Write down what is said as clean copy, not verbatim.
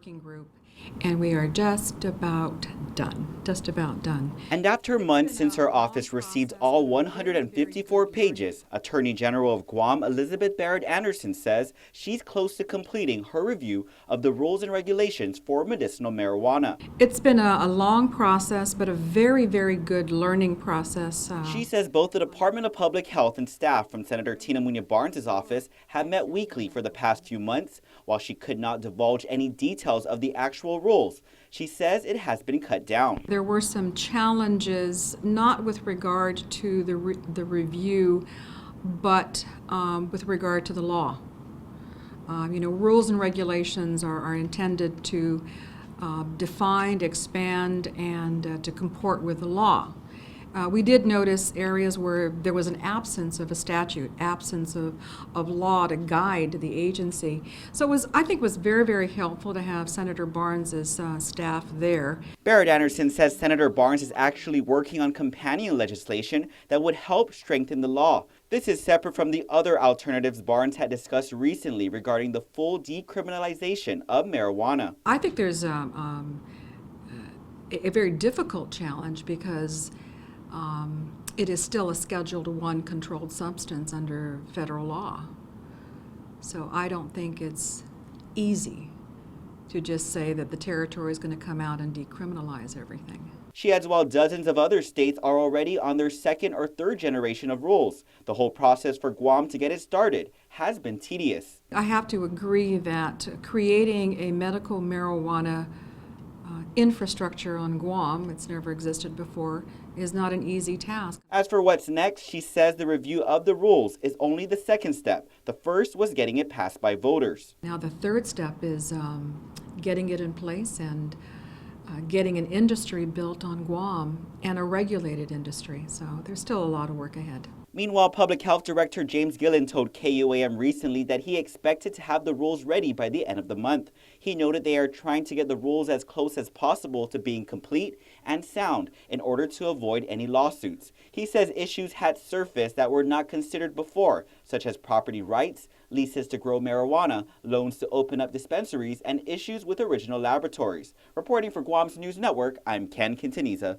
working group, and we are just about done. And after months since her office received all 154 pages, Attorney General of Guam, Elizabeth Barrett Anderson, says she's close to completing her review of the rules and regulations for medicinal marijuana. It's been a long process, but a very, very good learning process. She says both the Department of Public Health and staff from Senator Tina Muñoz-Barnes' office have met weekly for the past few months. While she could not divulge any details of the actual rules, she says it has been cut down. There were some challenges, not with regard to the review, but with regard to the law. Rules and regulations are intended to define, expand, and to comport with the law. We did notice areas where there was an absence of a statute, absence of law to guide the agency. So I think it was very, very helpful to have Senator Barnes' staff there. Barrett Anderson says Senator Barnes is actually working on companion legislation that would help strengthen the law. This is separate from the other alternatives Barnes had discussed recently regarding the full decriminalization of marijuana. I think there's a very difficult challenge because it is still a Schedule I controlled substance under federal law. So I don't think it's easy to just say that the territory is going to come out and decriminalize everything. She adds while dozens of other states are already on their second or third generation of rules, the whole process for Guam to get it started has been tedious. I have to agree that creating a medical marijuana infrastructure on Guam, it's never existed before, is not an easy task. As for what's next, she says the review of the rules is only the second step. The first was getting it passed by voters. Now the third step is getting it in place and getting an industry built on Guam and a regulated industry. So there's still a lot of work ahead. Meanwhile, Public Health Director James Gillen told KUAM recently that he expected to have the rules ready by the end of the month. He noted they are trying to get the rules as close as possible to being complete and sound in order to avoid any lawsuits. He says issues had surfaced that were not considered before, such as property rights, leases to grow marijuana, loans to open up dispensaries, and issues with original laboratories. Reporting for Guam's News Network, I'm Ken Quintaniza.